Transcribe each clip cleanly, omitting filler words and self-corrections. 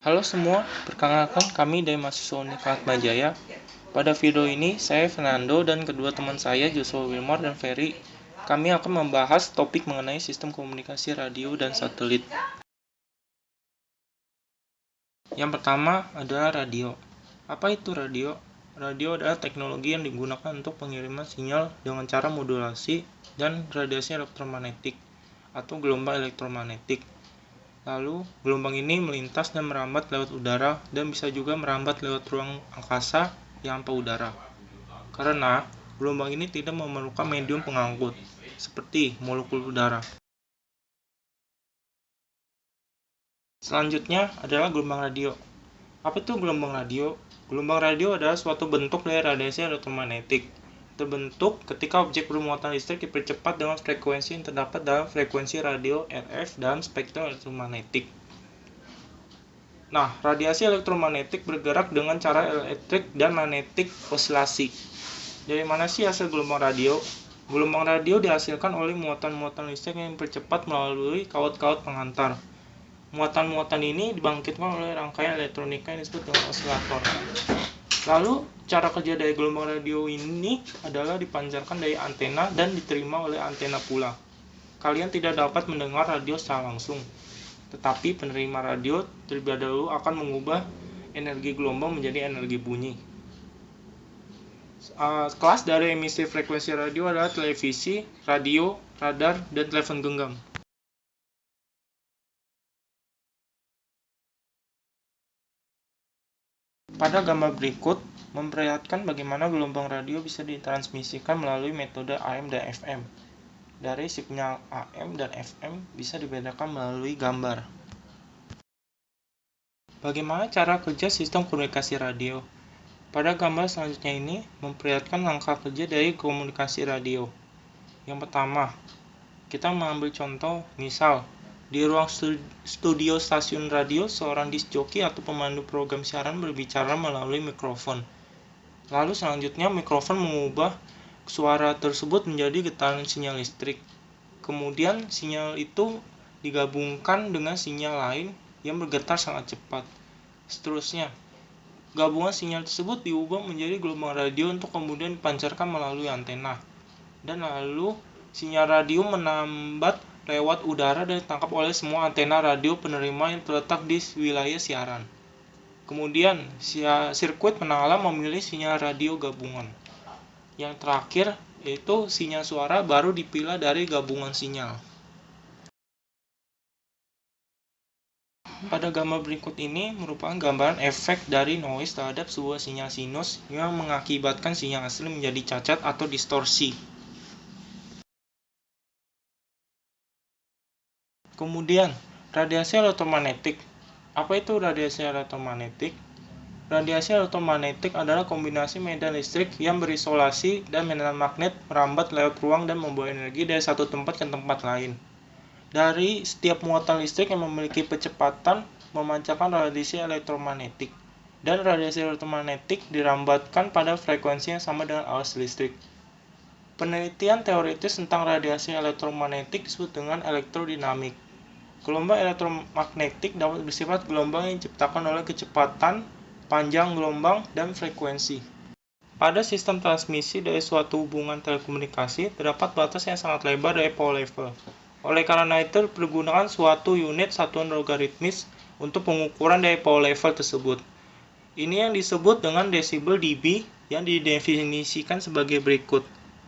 Halo semua, perkenalkan kami dari mahasiswa Unika Atmajaya. Pada video ini, saya Fernando dan kedua teman saya, Joshua Wilmore dan Ferry, kami akan membahas topik mengenai sistem komunikasi radio dan satelit. Yang pertama adalah radio. Apa itu radio? Radio adalah teknologi yang digunakan untuk pengiriman sinyal dengan cara modulasi dan radiasi elektromagnetik atau gelombang elektromagnetik. Lalu, gelombang ini melintas dan merambat lewat udara dan bisa juga merambat lewat ruang angkasa yang tanpa udara. Karena gelombang ini tidak memerlukan medium pengangkut, seperti molekul udara. Selanjutnya adalah gelombang radio. Apa itu gelombang radio? Gelombang radio adalah suatu bentuk dari radiasi elektromagnetik. Terbentuk ketika objek bermuatan listrik dipercepat dengan frekuensi yang terdapat dalam frekuensi radio RF dalam spektrum elektromagnetik. Nah, radiasi elektromagnetik bergerak dengan cara elektrik dan magnetik osilasi. Dari mana sih hasil gelombang radio? Gelombang radio dihasilkan oleh muatan-muatan listrik yang dipercepat melalui kawat-kawat pengantar. Muatan-muatan ini dibangkitkan oleh rangkaian elektronika yang disebut dengan osilator. Lalu, cara kerja dari gelombang radio ini adalah dipancarkan dari antena dan diterima oleh antena pula. Kalian tidak dapat mendengar radio secara langsung, tetapi penerima radio terlebih dahulu akan mengubah energi gelombang menjadi energi bunyi. Kelas dari emisi frekuensi radio adalah televisi, radio, radar, dan telepon genggam. Pada gambar berikut, memperlihatkan bagaimana gelombang radio bisa ditransmisikan melalui metode AM dan FM. Dari sinyal AM dan FM bisa dibedakan melalui gambar. Bagaimana cara kerja sistem komunikasi radio? Pada gambar selanjutnya ini memperlihatkan langkah kerja dari komunikasi radio. Yang pertama, kita mengambil contoh, misal di ruang studio stasiun radio, seorang disc joki atau pemandu program siaran berbicara melalui mikrofon. Lalu selanjutnya mikrofon mengubah suara tersebut menjadi getaran sinyal listrik. Kemudian sinyal itu digabungkan dengan sinyal lain yang bergetar sangat cepat. Seterusnya, gabungan sinyal tersebut diubah menjadi gelombang radio untuk kemudian dipancarkan melalui antena. Dan lalu sinyal radio menambat lewat udara dan ditangkap oleh semua antena radio penerima yang terletak di wilayah siaran. Kemudian, sirkuit penala memilih sinyal radio gabungan. Yang terakhir, yaitu sinyal suara baru dipilah dari gabungan sinyal. Pada gambar berikut ini merupakan gambaran efek dari noise terhadap sebuah sinyal sinus yang mengakibatkan sinyal asli menjadi cacat atau distorsi. Kemudian, radiasi elektromagnetik. Apa itu radiasi elektromagnetik? Radiasi elektromagnetik adalah kombinasi medan listrik yang berisolasi dan medan magnet merambat lewat ruang dan membawa energi dari satu tempat ke tempat lain. Dari setiap muatan listrik yang memiliki kecepatan memancarkan radiasi elektromagnetik, dan radiasi elektromagnetik dirambatkan pada frekuensi yang sama dengan arus listrik. Penelitian teoritis tentang radiasi elektromagnetik disebut dengan elektrodinamik. Gelombang elektromagnetik dapat bersifat gelombang yang diciptakan oleh kecepatan, panjang gelombang, dan frekuensi. Pada sistem transmisi dari suatu hubungan telekomunikasi, terdapat batas yang sangat lebar dari power level. Oleh karena itu, dipergunakan suatu unit satuan logaritmis untuk pengukuran dari power level tersebut. Ini yang disebut dengan desibel dB yang didefinisikan sebagai berikut.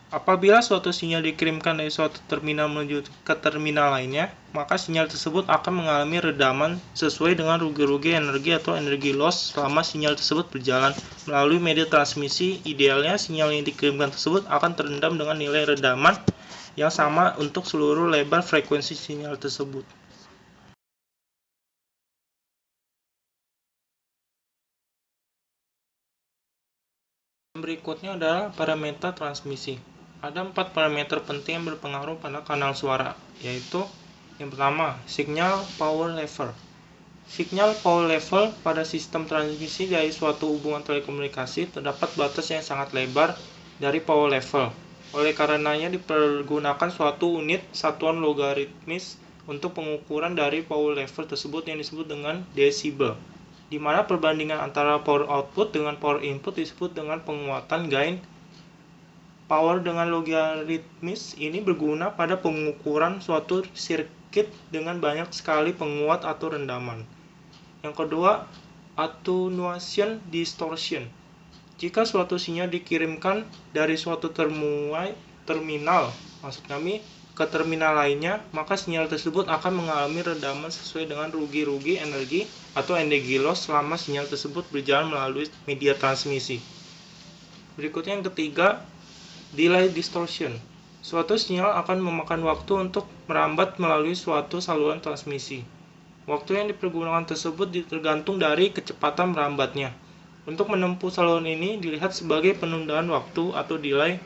Apabila suatu sinyal dikirimkan dari suatu terminal menuju ke terminal lainnya, maka sinyal tersebut akan mengalami redaman sesuai dengan rugi-rugi energi atau energi loss selama sinyal tersebut berjalan melalui media transmisi. Idealnya, sinyal yang dikirimkan tersebut akan terendam dengan nilai redaman yang sama untuk seluruh lebar frekuensi sinyal tersebut. Berikutnya adalah parameter transmisi. Ada 4 parameter penting yang berpengaruh pada kanal suara, yaitu yang pertama, signal power level. Signal power level pada sistem transmisi dari suatu hubungan telekomunikasi terdapat batas yang sangat lebar dari power level. Oleh karenanya dipergunakan suatu unit satuan logaritmis untuk pengukuran dari power level tersebut yang disebut dengan desibel. di mana perbandingan antara power output dengan power input disebut dengan penguatan gain. Power dengan logaritmis ini berguna pada pengukuran suatu sirkuit dengan banyak sekali penguat atau rendaman. Yang kedua, attenuation distortion. Jika suatu sinyal dikirimkan dari suatu terminal, maksud kami ke terminal lainnya, maka sinyal tersebut akan mengalami redaman sesuai dengan rugi-rugi energi atau energi loss selama sinyal tersebut berjalan melalui media transmisi. Berikutnya yang ketiga, delay distortion. Suatu sinyal akan memakan waktu untuk merambat melalui suatu saluran transmisi. Waktu yang dipergunakan tersebut tergantung dari kecepatan merambatnya. Untuk menempuh saluran ini dilihat sebagai penundaan waktu atau delay.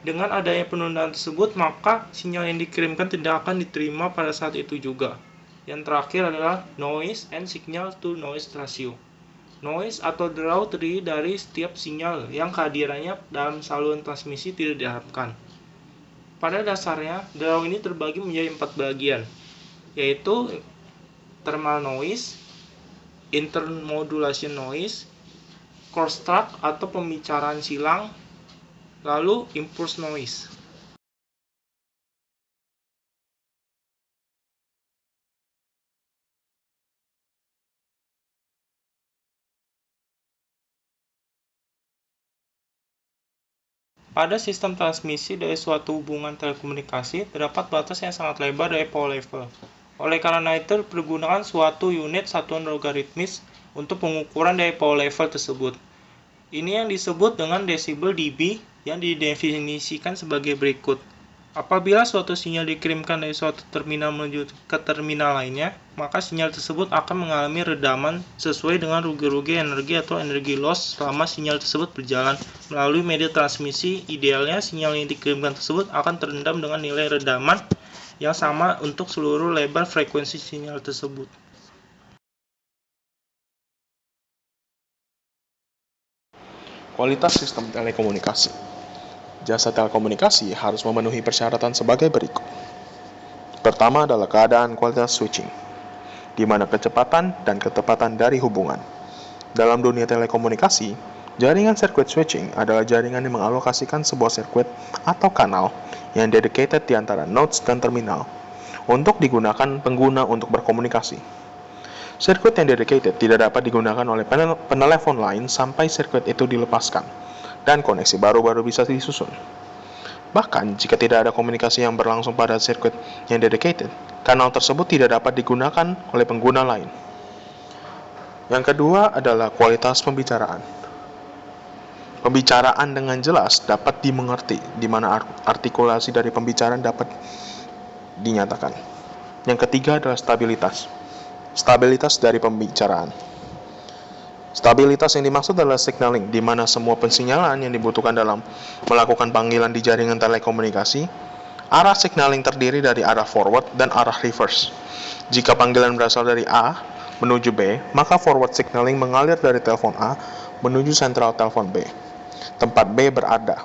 Dengan adanya penundaan tersebut, maka sinyal yang dikirimkan tidak akan diterima pada saat itu juga. Yang terakhir adalah noise and signal to noise ratio. Noise atau draw terdiri dari setiap sinyal yang kehadirannya dalam saluran transmisi tidak diharapkan. Pada dasarnya, draw ini terbagi menjadi 4 bagian, yaitu thermal noise, intermodulation noise, crosstalk atau pembicaraan silang, lalu impulse noise. Pada sistem transmisi dari suatu hubungan telekomunikasi, terdapat batas yang sangat lebar dari power level. Oleh karena itu, dipergunakan suatu unit satuan logaritmis untuk pengukuran dari power level tersebut. Ini yang disebut dengan desibel dB yang didefinisikan sebagai berikut. Apabila suatu sinyal dikirimkan dari suatu terminal menuju ke terminal lainnya, maka sinyal tersebut akan mengalami redaman sesuai dengan rugi-rugi energi atau energi loss selama sinyal tersebut berjalan melalui media transmisi. Idealnya, sinyal yang dikirimkan tersebut akan terendam dengan nilai redaman yang sama untuk seluruh lebar frekuensi sinyal tersebut. Kualitas sistem telekomunikasi. Jasa telekomunikasi harus memenuhi persyaratan sebagai berikut. Pertama adalah keadaan kualitas switching, di mana kecepatan dan ketepatan dari hubungan. Dalam dunia telekomunikasi, jaringan circuit switching adalah jaringan yang mengalokasikan sebuah sirkuit atau kanal yang dedicated di antara nodes dan terminal untuk digunakan pengguna untuk berkomunikasi. Sirkuit yang dedicated tidak dapat digunakan oleh penelepon lain sampai sirkuit itu dilepaskan, dan koneksi baru bisa disusun. Bahkan, jika tidak ada komunikasi yang berlangsung pada sirkuit yang dedicated, kanal tersebut tidak dapat digunakan oleh pengguna lain. Yang kedua adalah kualitas pembicaraan. Pembicaraan dengan jelas dapat dimengerti, di mana artikulasi dari pembicaraan dapat dinyatakan. Yang ketiga adalah stabilitas. Stabilitas dari pembicaraan. Stabilitas yang dimaksud adalah signaling, di mana semua pensinyalan yang dibutuhkan dalam melakukan panggilan di jaringan telekomunikasi. Arah signaling terdiri dari arah forward dan arah reverse. Jika panggilan berasal dari A menuju B, maka forward signaling mengalir dari telepon A menuju sentral telepon B, tempat B berada.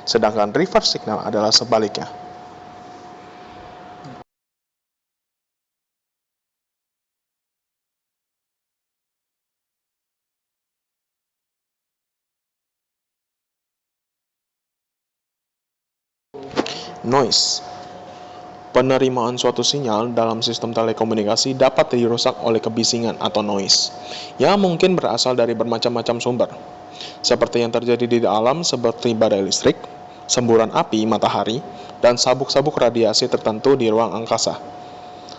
Sedangkan reverse signal adalah sebaliknya. Noise. Penerimaan suatu sinyal dalam sistem telekomunikasi dapat dirusak oleh kebisingan atau noise, yang mungkin berasal dari bermacam-macam sumber, seperti yang terjadi di alam seperti badai listrik, semburan api matahari, dan sabuk-sabuk radiasi tertentu di ruang angkasa.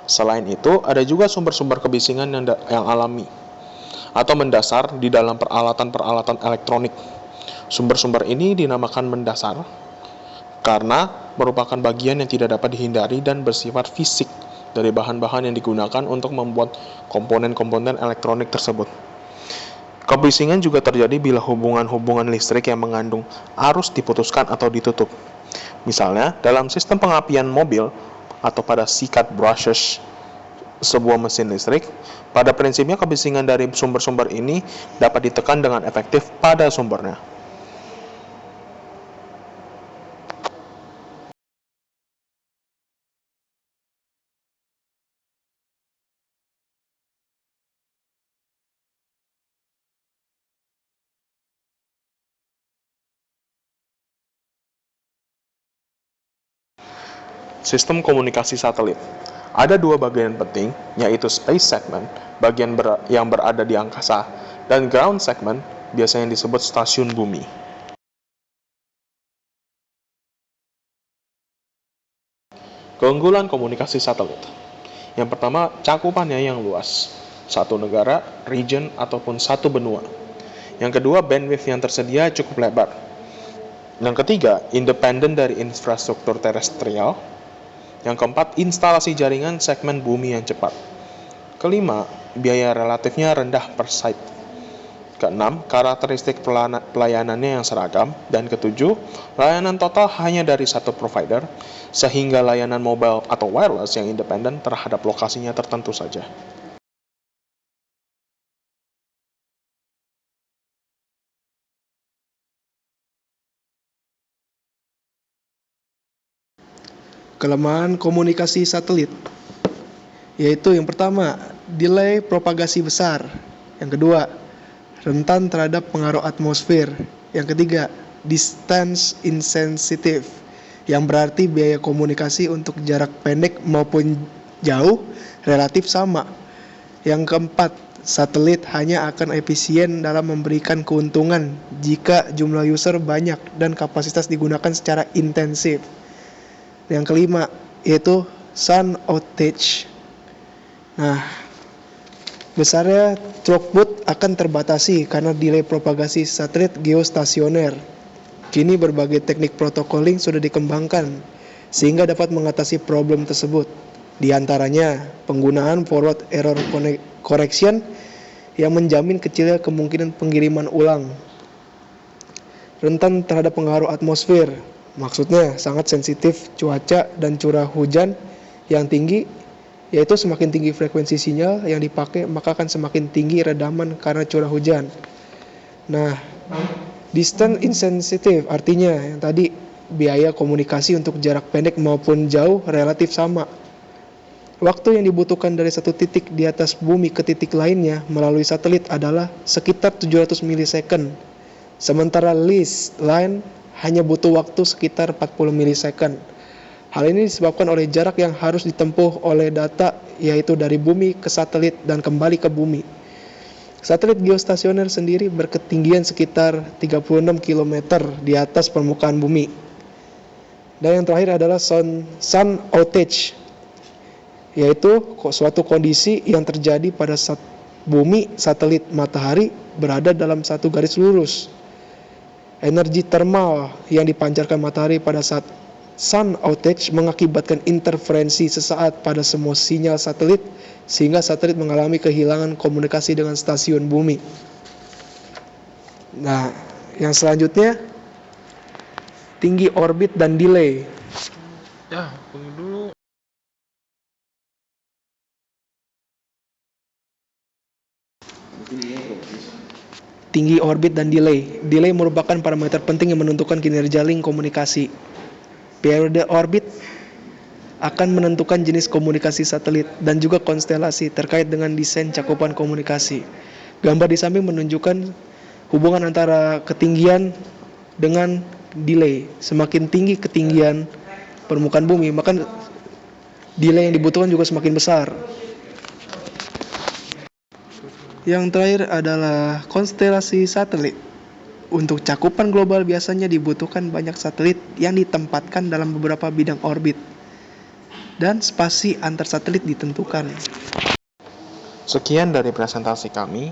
Selain itu, ada juga sumber-sumber kebisingan yang alami atau mendasar di dalam peralatan-peralatan elektronik. Sumber-sumber ini dinamakan mendasar karena merupakan bagian yang tidak dapat dihindari dan bersifat fisik dari bahan-bahan yang digunakan untuk membuat komponen-komponen elektronik tersebut. Kebisingan juga terjadi bila hubungan-hubungan listrik yang mengandung arus diputuskan atau ditutup. Misalnya, dalam sistem pengapian mobil atau pada sikat brushes sebuah mesin listrik, pada prinsipnya kebisingan dari sumber-sumber ini dapat ditekan dengan efektif pada sumbernya. Sistem komunikasi satelit. Ada dua bagian penting, yaitu space segment, yang berada di angkasa, dan ground segment, biasanya disebut stasiun bumi. Keunggulan komunikasi satelit. Yang pertama, cakupannya yang luas. Satu negara, region, ataupun satu benua. Yang kedua, bandwidth yang tersedia cukup lebar. Yang ketiga, independen dari infrastruktur terestrial. Yang keempat, instalasi jaringan segmen bumi yang cepat. Kelima, biaya relatifnya rendah per site. Keenam, karakteristik pelayanannya yang seragam. Dan ketujuh, layanan total hanya dari satu provider, sehingga layanan mobile atau wireless yang independen terhadap lokasinya tertentu saja. Kelemahan komunikasi satelit, yaitu yang pertama, delay propagasi besar. Yang kedua, rentan terhadap pengaruh atmosfer. Yang ketiga, distance insensitive, yang berarti biaya komunikasi untuk jarak pendek maupun jauh relatif sama. Yang keempat, satelit hanya akan efisien dalam memberikan keuntungan jika jumlah user banyak dan kapasitas digunakan secara intensif. Yang kelima, yaitu sun outage. Nah, besarnya throughput akan terbatasi karena delay propagasi satelit geostasioner. Kini berbagai teknik protocoling sudah dikembangkan sehingga dapat mengatasi problem tersebut. Di antaranya, penggunaan forward error correction yang menjamin kecilnya kemungkinan pengiriman ulang. Rentan terhadap pengaruh atmosfer. Maksudnya sangat sensitif cuaca dan curah hujan yang tinggi, yaitu semakin tinggi frekuensi sinyal yang dipakai maka akan semakin tinggi redaman karena curah hujan. Nah, distance insensitive artinya yang tadi biaya komunikasi untuk jarak pendek maupun jauh relatif sama. Waktu yang dibutuhkan dari satu titik di atas bumi ke titik lainnya melalui satelit adalah sekitar 700 milisecond. Sementara leased line hanya butuh waktu sekitar 40 milisecond. Hal ini disebabkan oleh jarak yang harus ditempuh oleh data, yaitu dari bumi ke satelit dan kembali ke bumi. Satelit geostasioner sendiri berketinggian sekitar 36 km di atas permukaan bumi. Dan yang terakhir adalah sun outage, yaitu suatu kondisi yang terjadi pada saat bumi, satelit, matahari berada dalam satu garis lurus. Energi termal yang dipancarkan matahari pada saat sun outage mengakibatkan interferensi sesaat pada semua sinyal satelit sehingga satelit mengalami kehilangan komunikasi dengan stasiun bumi. Nah, yang selanjutnya tinggi orbit dan delay. Ya, tunggu dulu. Tinggi orbit dan delay. Delay merupakan parameter penting yang menentukan kinerja link komunikasi. Periode orbit akan menentukan jenis komunikasi satelit dan juga konstelasi terkait dengan desain cakupan komunikasi. Gambar di samping menunjukkan hubungan antara ketinggian dengan delay. Semakin tinggi ketinggian permukaan bumi, maka delay yang dibutuhkan juga semakin besar. Yang terakhir adalah konstelasi satelit. Untuk cakupan global biasanya dibutuhkan banyak satelit yang ditempatkan dalam beberapa bidang orbit. Dan spasi antar satelit ditentukan. Sekian dari presentasi kami.